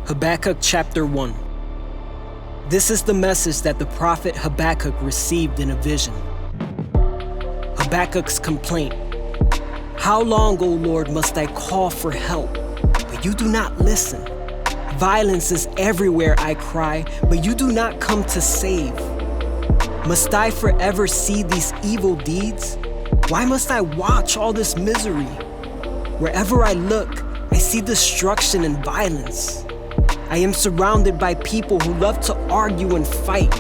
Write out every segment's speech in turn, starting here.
Habakkuk chapter 1. This is the message that the prophet Habakkuk received in a vision. Habakkuk's complaint. How long, O Lord, must I call for help, but you do not listen? Violence is everywhere, I cry, but you do not come to save. Must I forever see these evil deeds? Why must I watch all this misery? Wherever I look, I see destruction and violence. I am surrounded by people who love to argue and fight.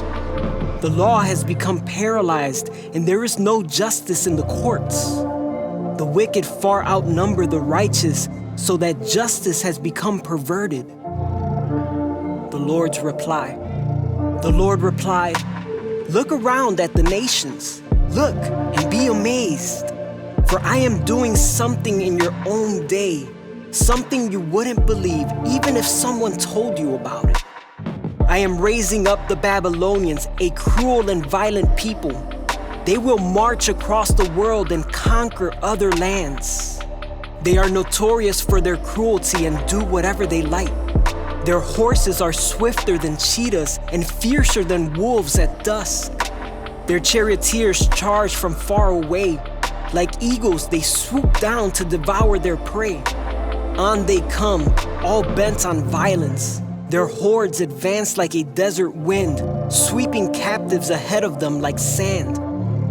The law has become paralyzed, and there is no justice in the courts. The wicked far outnumber the righteous, so that justice has become perverted. The Lord replied, Look around at the nations. Look and be amazed. For I am doing something in your own day, something you wouldn't believe even if someone told you about it. I am raising up the Babylonians, a cruel and violent people. They will march across the world and conquer other lands. They are notorious for their cruelty and do whatever they like. Their horses are swifter than cheetahs and fiercer than wolves at dusk. Their charioteers charge from far away. Like eagles, they swoop down to devour their prey. On they come, all bent on violence. Their hordes advance like a desert wind, sweeping captives ahead of them like sand.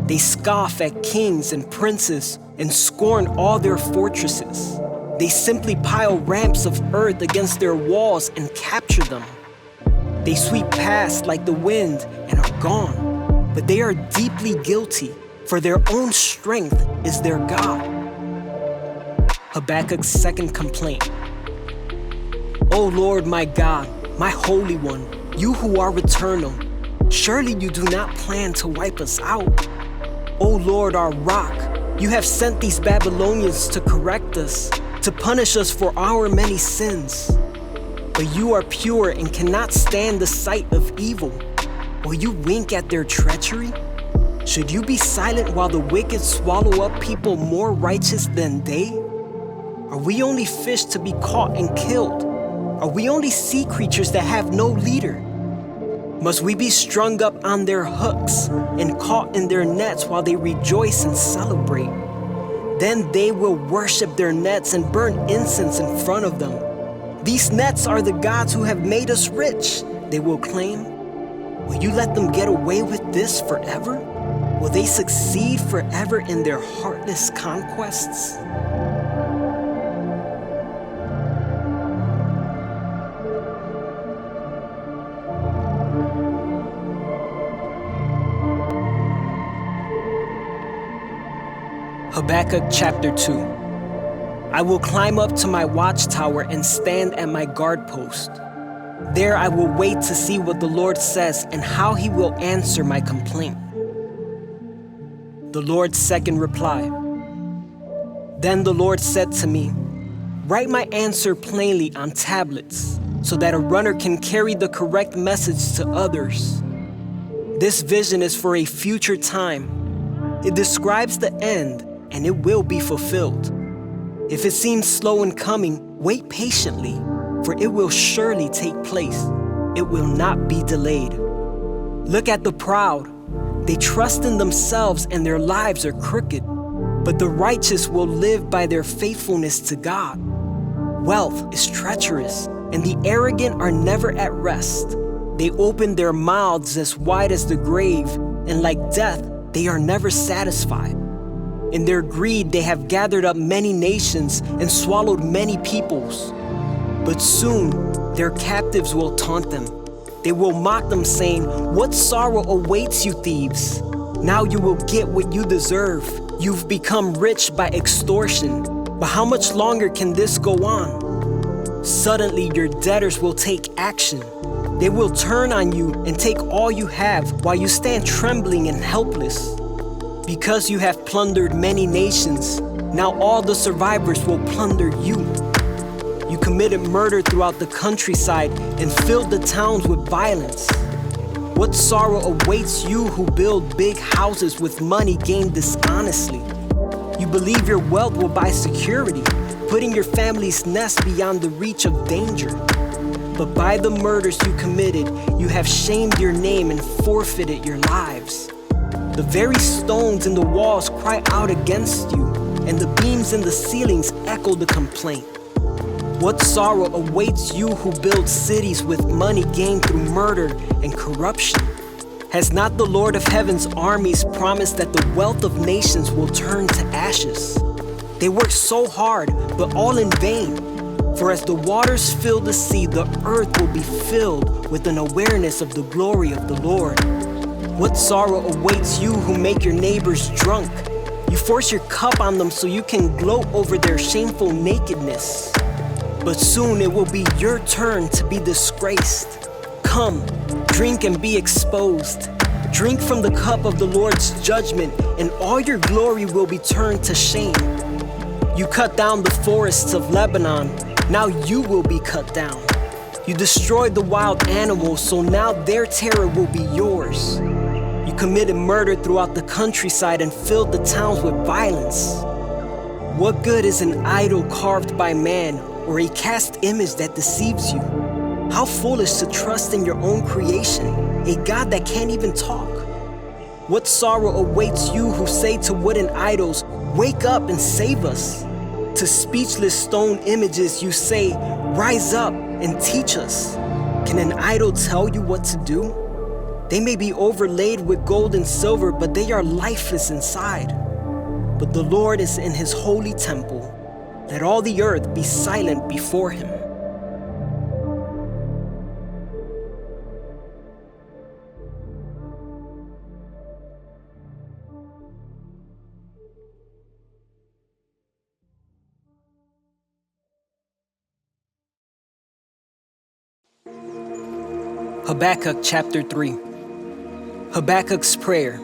They scoff at kings and princes and scorn all their fortresses. They simply pile ramps of earth against their walls and capture them. They sweep past like the wind and are gone, but they are deeply guilty, for their own strength is their God. Habakkuk's second complaint. O Lord my God, my Holy One, you who are eternal, surely you do not plan to wipe us out. O Lord our rock, you have sent these Babylonians to correct us, to punish us for our many sins. But you are pure and cannot stand the sight of evil. Will you wink at their treachery? Should you be silent while the wicked swallow up people more righteous than they? Are we only fish to be caught and killed? Are we only sea creatures that have no leader? Must we be strung up on their hooks and caught in their nets while they rejoice and celebrate? Then they will worship their nets and burn incense in front of them. These nets are the gods who have made us rich, they will claim. Will you let them get away with this forever? Will they succeed forever in their heartless conquests? Habakkuk chapter 2. I will climb up to my watchtower and stand at my guard post. There I will wait to see what the Lord says and how he will answer my complaint. The Lord's second reply. Then the Lord said to me, Write my answer plainly on tablets, so that a runner can carry the correct message to others. This vision is for a future time. It describes the end, and it will be fulfilled. If it seems slow in coming, wait patiently, for it will surely take place. It will not be delayed. Look at the proud. They trust in themselves and their lives are crooked, but the righteous will live by their faithfulness to God. Wealth is treacherous, and the arrogant are never at rest. They open their mouths as wide as the grave, and like death, they are never satisfied. In their greed, they have gathered up many nations and swallowed many peoples. But soon, their captives will taunt them. They will mock them, saying, What sorrow awaits you, thieves? Now you will get what you deserve. You've become rich by extortion. But how much longer can this go on? Suddenly, your debtors will take action. They will turn on you and take all you have while you stand trembling and helpless. Because you have plundered many nations, now all the survivors will plunder you. You committed murder throughout the countryside and filled the towns with violence. What sorrow awaits you who build big houses with money gained dishonestly? You believe your wealth will buy security, putting your family's nest beyond the reach of danger. But by the murders you committed, you have shamed your name and forfeited your lives. The very stones in the walls cry out against you, and the beams in the ceilings echo the complaint. What sorrow awaits you who build cities with money gained through murder and corruption? Has not the Lord of Heaven's armies promised that the wealth of nations will turn to ashes? They work so hard, but all in vain. For as the waters fill the sea, the earth will be filled with an awareness of the glory of the Lord. What sorrow awaits you who make your neighbors drunk? You force your cup on them so you can gloat over their shameful nakedness. But soon it will be your turn to be disgraced. Come, drink and be exposed. Drink from the cup of the Lord's judgment, and all your glory will be turned to shame. You cut down the forests of Lebanon, now you will be cut down. You destroyed the wild animals, so now their terror will be yours. You committed murder throughout the countryside and filled the towns with violence. What good is an idol carved by man, or a cast image that deceives you? How foolish to trust in your own creation, a God that can't even talk. What sorrow awaits you who say to wooden idols, "Wake up and save us." To speechless stone images you say, "Rise up and teach us." Can an idol tell you what to do? They may be overlaid with gold and silver, but they are lifeless inside. But the Lord is in his holy temple. Let all the earth be silent before him. Habakkuk chapter 3. Habakkuk's prayer.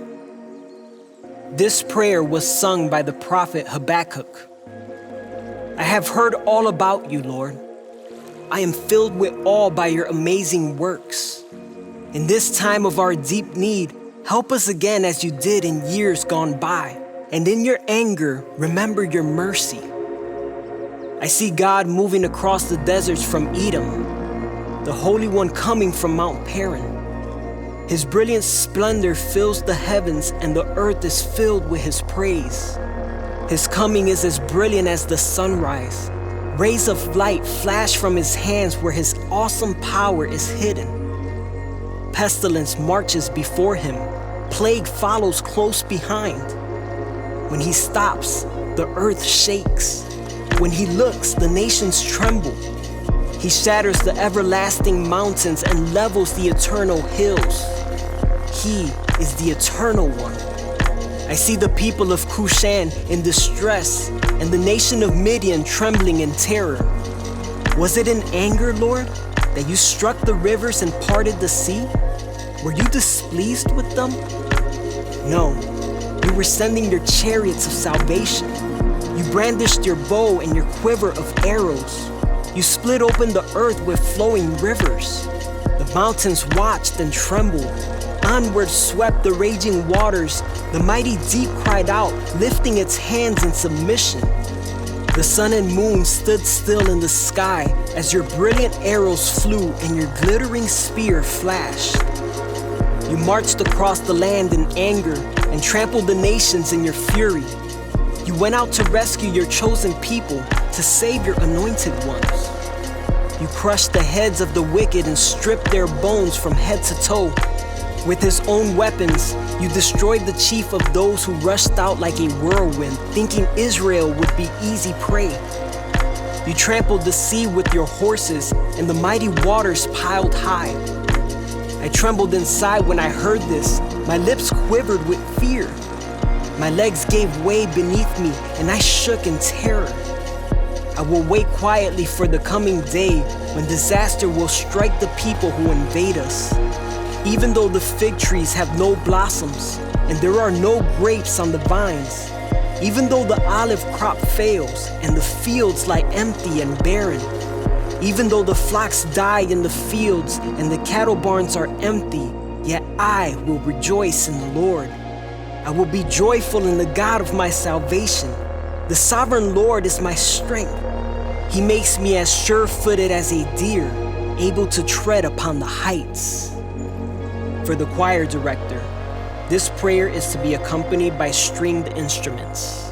This prayer was sung by the prophet Habakkuk. I have heard all about you, Lord. I am filled with awe by your amazing works. In this time of our deep need, help us again as you did in years gone by, and in your anger, remember your mercy. I see God moving across the deserts from Edom, the Holy One coming from Mount Paran. His brilliant splendor fills the heavens, and the earth is filled with his praise. His coming is as brilliant as the sunrise. Rays of light flash from his hands where his awesome power is hidden. Pestilence marches before him. Plague follows close behind. When he stops, the earth shakes. When he looks, the nations tremble. He shatters the everlasting mountains and levels the eternal hills. He is the Eternal One. I see the people of Cushan in distress and the nation of Midian trembling in terror. Was it in anger, Lord, that you struck the rivers and parted the sea? Were you displeased with them? No, you were sending your chariots of salvation. You brandished your bow and your quiver of arrows. You split open the earth with flowing rivers. The mountains watched and trembled. Onward swept the raging waters. The mighty deep cried out, lifting its hands in submission. The sun and moon stood still in the sky as your brilliant arrows flew and your glittering spear flashed. You marched across the land in anger and trampled the nations in your fury. You went out to rescue your chosen people, to save your anointed ones. You crushed the heads of the wicked and stripped their bones from head to toe. With his own weapons, you destroyed the chief of those who rushed out like a whirlwind, thinking Israel would be easy prey. You trampled the sea with your horses, and the mighty waters piled high. I trembled inside when I heard this. My lips quivered with fear. My legs gave way beneath me, and I shook in terror. I will wait quietly for the coming day when disaster will strike the people who invade us. Even though the fig trees have no blossoms, and there are no grapes on the vines, even though the olive crop fails, and the fields lie empty and barren, even though the flocks die in the fields, and the cattle barns are empty, yet I will rejoice in the Lord. I will be joyful in the God of my salvation. The sovereign Lord is my strength. He makes me as sure-footed as a deer. able to tread upon the heights. For the choir director, this prayer is to be accompanied by stringed instruments.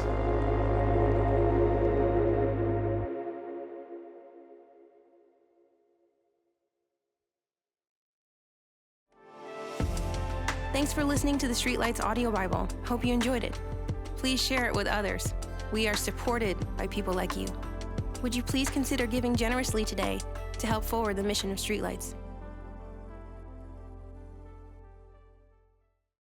Thanks for listening to the Streetlights Audio Bible. Hope you enjoyed it. Please share it with others. We are supported by people like you. Would you please consider giving generously today to help forward the mission of Streetlights?